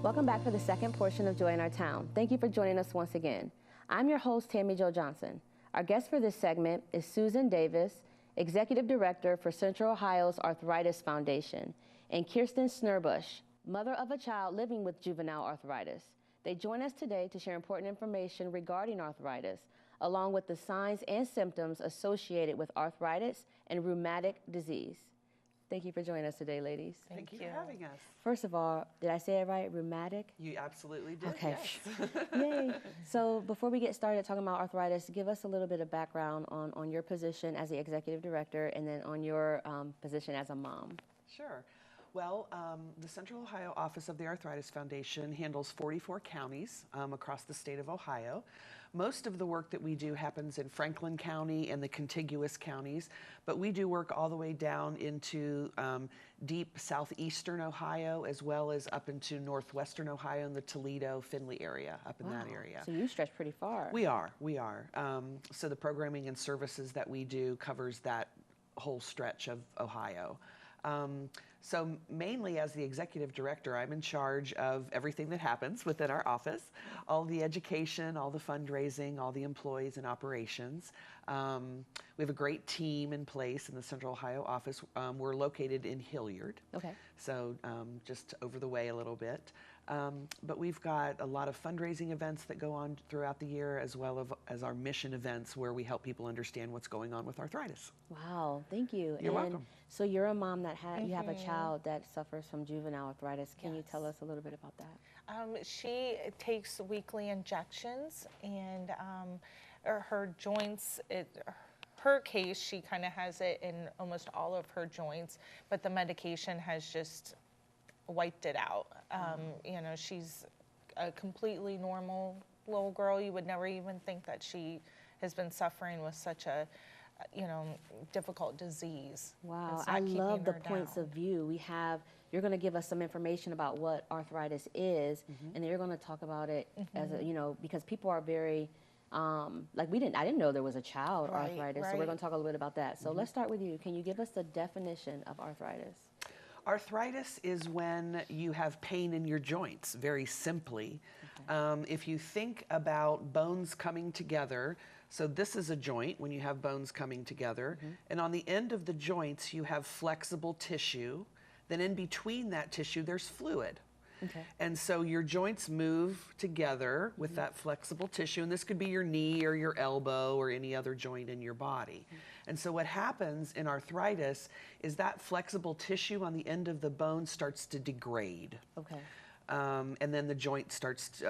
Welcome back for the second portion of Joy in Our Town. Thank you for joining us once again. I'm your host, Tammy Jo Johnson. Our guest for this segment is Susan Davis, Executive Director for Central Ohio's Arthritis Foundation, and Keristin Schnurbusch, mother of a child living with juvenile arthritis. They join us today to share important information regarding arthritis, along with the signs and symptoms associated with arthritis and rheumatic disease. Thank you for joining us today, ladies. Thank you for having us. First of all, did I say it right? Rheumatic? You absolutely did. Okay. Yes. Yay. So before we get started talking about arthritis, give us a little bit of background on your position as the executive director and then on your position as a mom. Sure. Well, the Central Ohio Office of the Arthritis Foundation handles 44 counties across the state of Ohio. Most of the work that we do happens in Franklin County and the contiguous counties, but we do work all the way down into deep southeastern Ohio, as well as up into northwestern Ohio in the Toledo, Findlay area, up in that area. So you stretch pretty far. We are. So the programming and services that we do covers that whole stretch of Ohio. So mainly as the executive director, I'm in charge of everything that happens within our office, all the education, all the fundraising, all the employees and operations. We have a great team in place in the Central Ohio office. We're located in Hilliard, Okay. so just over the way a little bit. But we've got a lot of fundraising events that go on throughout the year, as well as our mission events where we help people understand what's going on with arthritis. Wow, thank you. You're welcome. So you're a mom that you have a child that suffers from juvenile arthritis. Can you tell us a little bit about that? She takes weekly injections, and her joints, her case, she kind of has it in almost all of her joints, but the medication has just wiped it out. You know, she's a completely normal little girl. You would never even think that she has been suffering with such a, difficult disease. Wow, I love the points of view. You're going to give us some information about what arthritis is, and then you're going to talk about it as a, because people are very, I didn't know there was a child arthritis, so we're going to talk a little bit about that. So let's start with you. Can you give us the definition of arthritis? Arthritis is when you have pain in your joints, very simply. Okay. If you think about bones coming together, so this is a joint when you have bones coming together, and on the end of the joints you have flexible tissue, then in between that tissue there's fluid. Okay. And so your joints move together with that flexible tissue, and this could be your knee or your elbow or any other joint in your body. And so what happens in arthritis is that flexible tissue on the end of the bone starts to degrade. Okay. And then the joint starts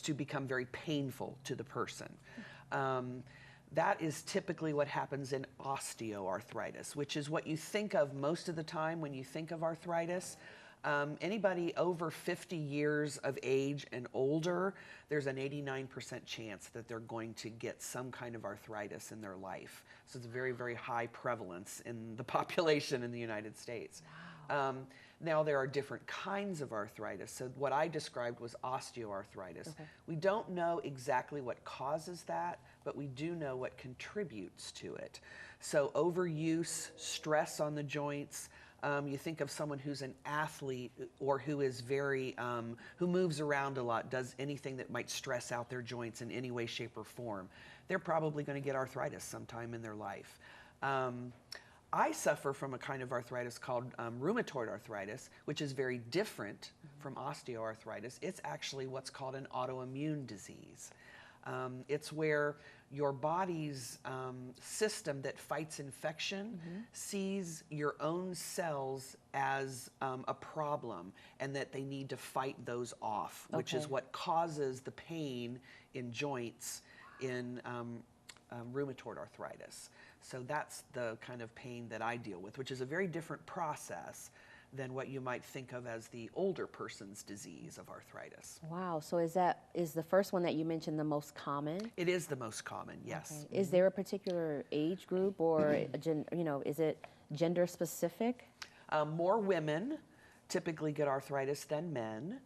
to become very painful to the person. That is typically what happens in osteoarthritis, which is what you think of most of the time when you think of arthritis. Anybody over 50 years of age and older, there's an 89% chance that they're going to get some kind of arthritis in their life. So it's a very, very high prevalence in the population in the United States. Wow. Now there are different kinds of arthritis. So what I described was osteoarthritis. Okay. We don't know exactly what causes that, but we do know what contributes to it. So overuse, stress on the joints. You think of someone who's an athlete or who is very, who moves around a lot, does anything that might stress out their joints in any way, shape, or form. They're probably going to get arthritis sometime in their life. I suffer from a kind of arthritis called rheumatoid arthritis, which is very different from osteoarthritis. It's actually what's called an autoimmune disease. It's where your body's system that fights infection sees your own cells as a problem, and that they need to fight those off, which is what causes the pain in joints in rheumatoid arthritis. So that's the kind of pain that I deal with, which is a very different process than what you might think of as the older person's disease of arthritis. Wow, so is the first one that you mentioned the most common? It is the most common, yes. Okay. Is there a particular age group or is it gender specific? More women typically get arthritis than men.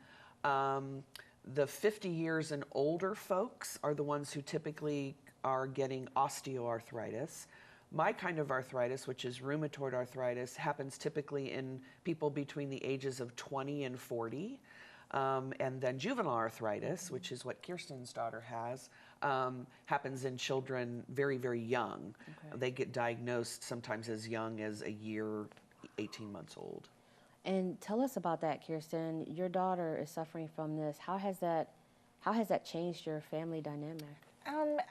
The 50 years and older folks are the ones who typically are getting osteoarthritis. My kind of arthritis, which is rheumatoid arthritis, happens typically in people between the ages of 20 and 40. And then juvenile arthritis, which is what Keristin's daughter has, happens in children very, very young. Okay. They get diagnosed sometimes as young as a year, 18 months old. And tell us about that, Keristin. Your daughter is suffering from this. How has that changed your family dynamic?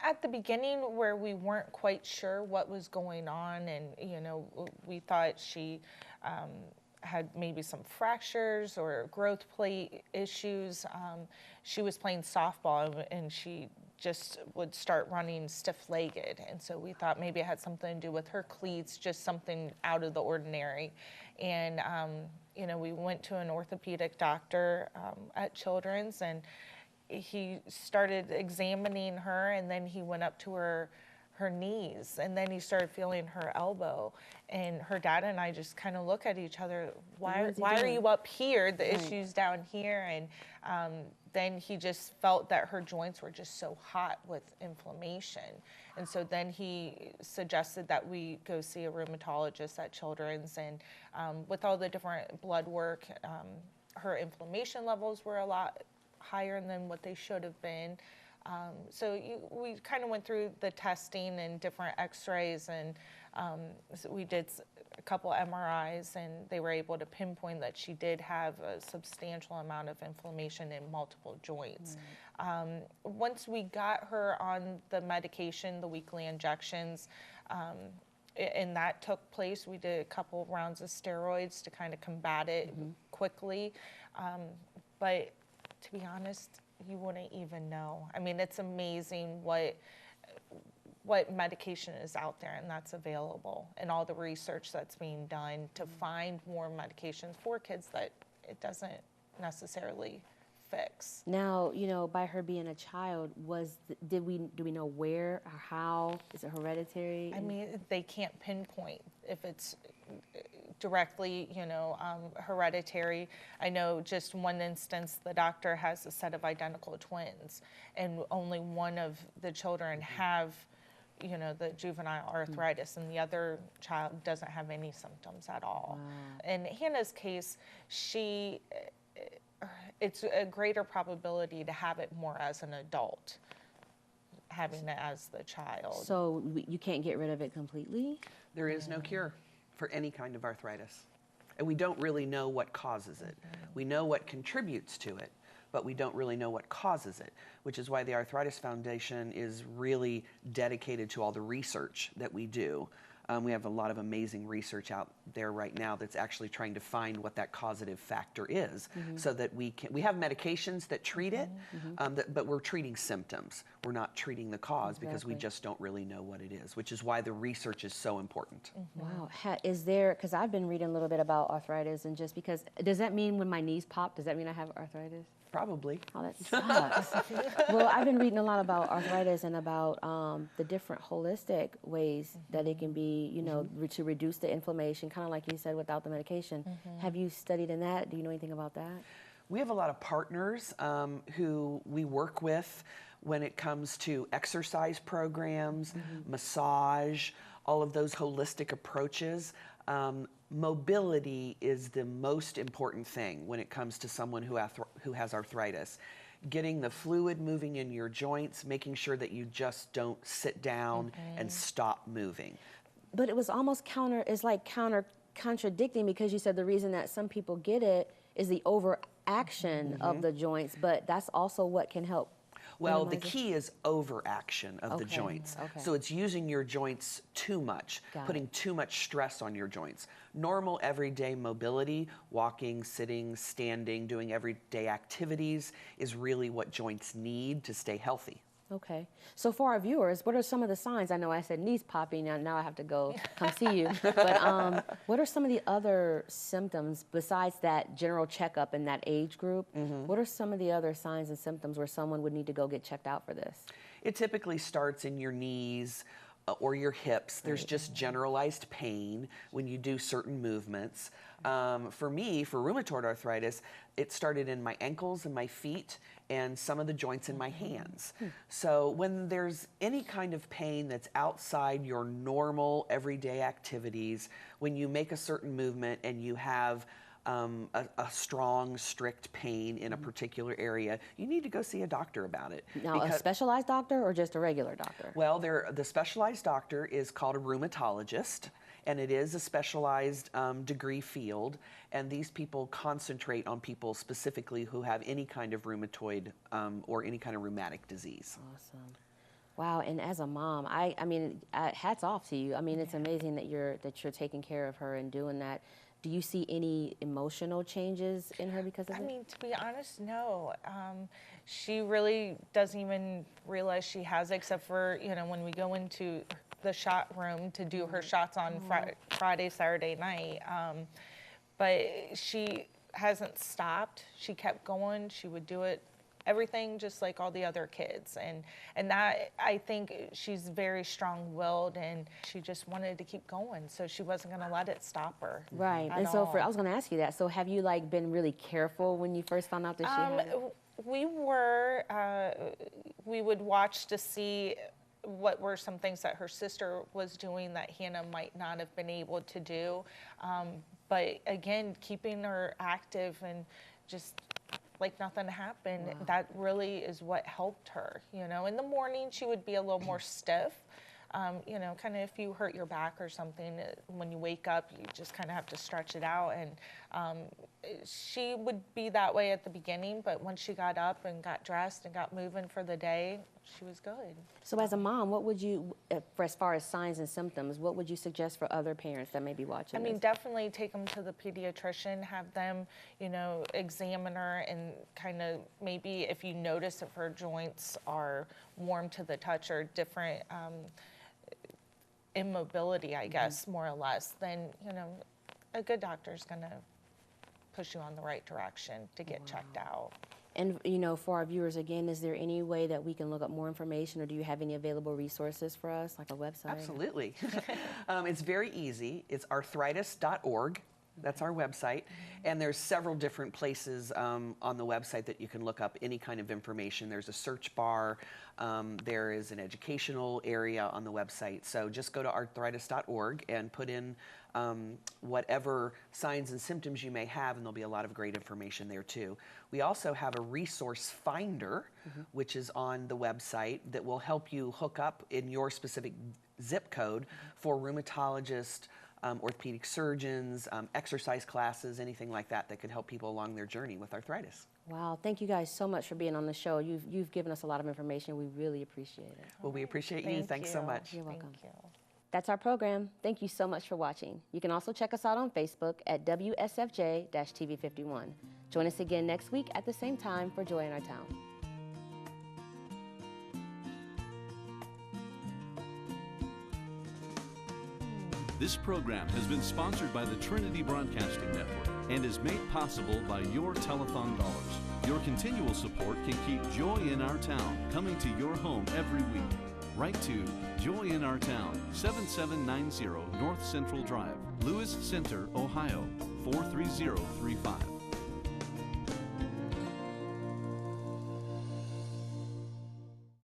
At the beginning, where we weren't quite sure what was going on, and we thought she had maybe some fractures or growth plate issues. She was playing softball, and she just would start running stiff-legged, and so we thought maybe it had something to do with her cleats, just something out of the ordinary. And we went to an orthopedic doctor at Children's, and he started examining her, and then he went up to her knees, and then he started feeling her elbow, and her dad and I just kind of look at each other. Why are you up here? The issue's down here. And then he just felt that her joints were just so hot with inflammation, and so then he suggested that we go see a rheumatologist at Children's. And with all the different blood work, her inflammation levels were a lot higher than what they should have been. So we kind of went through the testing and different x-rays, and so we did a couple MRIs, and they were able to pinpoint that she did have a substantial amount of inflammation in multiple joints. Right. Once we got her on the medication, the weekly injections, and that took place, we did a couple rounds of steroids to kind of combat it quickly. But to be honest, you wouldn't even know. I mean, it's amazing what medication is out there and that's available, and all the research that's being done to find more medications for kids that it doesn't necessarily fix. Now, by her being a child, do we know where or how? Is it hereditary? I mean, they can't pinpoint if it's directly, hereditary. I know just one instance, the doctor has a set of identical twins, and only one of the children have, the juvenile arthritis, and the other child doesn't have any symptoms at all. Wow. In Hannah's case, it's a greater probability to have it more as an adult, having it as the child. So you can't get rid of it completely? There is no cure for any kind of arthritis. And we don't really know what causes it. We know what contributes to it, but we don't really know what causes it, which is why the Arthritis Foundation is really dedicated to all the research that we do. We have a lot of amazing research out there right now that's actually trying to find what that causative factor is, so that we have medications that treat it, but we're treating symptoms. We're not treating the cause because we just don't really know what it is, which is why the research is so important. Wow. Is there, because I've been reading a little bit about arthritis, and just because, does that mean when my knees pop, does that mean I have arthritis? Probably. Oh, that sucks. Well, I've been reading a lot about arthritis and about the different holistic ways that it can be, to reduce the inflammation, kind of like you said, without the medication. Have you studied in that? Do you know anything about that? We have a lot of partners who we work with when it comes to exercise programs, massage, all of those holistic approaches. Mobility is the most important thing when it comes to someone who has arthritis. Getting the fluid moving in your joints, making sure that you just don't sit down and stop moving. But it was almost contradicting, because you said the reason that some people get it is the overaction of the joints, but that's also what can help. Well, the key is overaction of the joints. So it's using your joints too much, putting too much stress on your joints. Normal everyday mobility, walking, sitting, standing, doing everyday activities is really what joints need to stay healthy. Okay. So for our viewers, what are some of the signs? I know I said knees popping, and now I have to come see you. But what are some of the other symptoms besides that general checkup in that age group? What are some of the other signs and symptoms where someone would need to go get checked out for this? It typically starts in your knees or your hips. There's just generalized pain when you do certain movements. For me, for rheumatoid arthritis, it started in my ankles and my feet and some of the joints in my hands. So when there's any kind of pain that's outside your normal everyday activities, when you make a certain movement and you have a strong, strict pain in a particular area, you need to go see a doctor about it. Now, a specialized doctor or just a regular doctor? Well, the specialized doctor is called a rheumatologist, and it is a specialized degree field, and these people concentrate on people specifically who have any kind of rheumatoid or any kind of rheumatic disease. Awesome. Wow, and as a mom, I mean, hats off to you. I mean, it's amazing that you're taking care of her and doing that. Do you see any emotional changes in her because of it? I mean, to be honest, no. She really doesn't even realize she has it, except for, you know, when we go into the shot room to do her shots on Friday, Saturday night. But she hasn't stopped. She kept going. She would do it, everything just like all the other kids. And that, I think she's very strong-willed, and she just wanted to keep going. So she wasn't going to let it stop her. Right. And so I was going to ask you that. So have you like been really careful when you first found out that she had it? We were, we would watch to see what were some things that her sister was doing that Hannah might not have been able to do. But again, keeping her active and just like nothing happened, that really is what helped her. You know, in the morning she would be a little more stiff. You know, kind of if you hurt your back or something, when you wake up, you just kind of have to stretch it out. And she would be that way at the beginning, but once she got up and got dressed and got moving for the day, she was good. So as a mom, what would you, as far as signs and symptoms, what would you suggest for other parents that may be watching I mean, definitely take them to the pediatrician, have them, you know, examine her, and kind of maybe if you notice if her joints are warm to the touch or different immobility, I guess, more or less, then, you know, a good doctor is going to push you on the right direction to get checked out. And, you know, for our viewers, again, is there any way that we can look up more information, or do you have any available resources for us, like a website? Absolutely. It's very easy. It's arthritis.org. That's our website. And there's several different places on the website that you can look up any kind of information. There's a search bar. There is an educational area on the website. So just go to arthritis.org and put in whatever signs and symptoms you may have, and there'll be a lot of great information there too. We also have a resource finder, which is on the website, that will help you hook up in your specific zip code for rheumatologists, orthopedic surgeons, exercise classes, anything like that that could help people along their journey with arthritis. Wow, thank you guys so much for being on the show. You've given us a lot of information. We really appreciate it. Well, we appreciate you. Thanks so much. You're welcome. Thank you. That's our program. Thank you so much for watching. You can also check us out on Facebook at WSFJ-TV51. Join us again next week at the same time for Joy in Our Town. This program has been sponsored by the Trinity Broadcasting Network and is made possible by your telethon dollars. Your continual support can keep Joy in Our Town coming to your home every week. Write to Joy in Our Town, 7790 North Central Drive, Lewis Center, Ohio, 43035.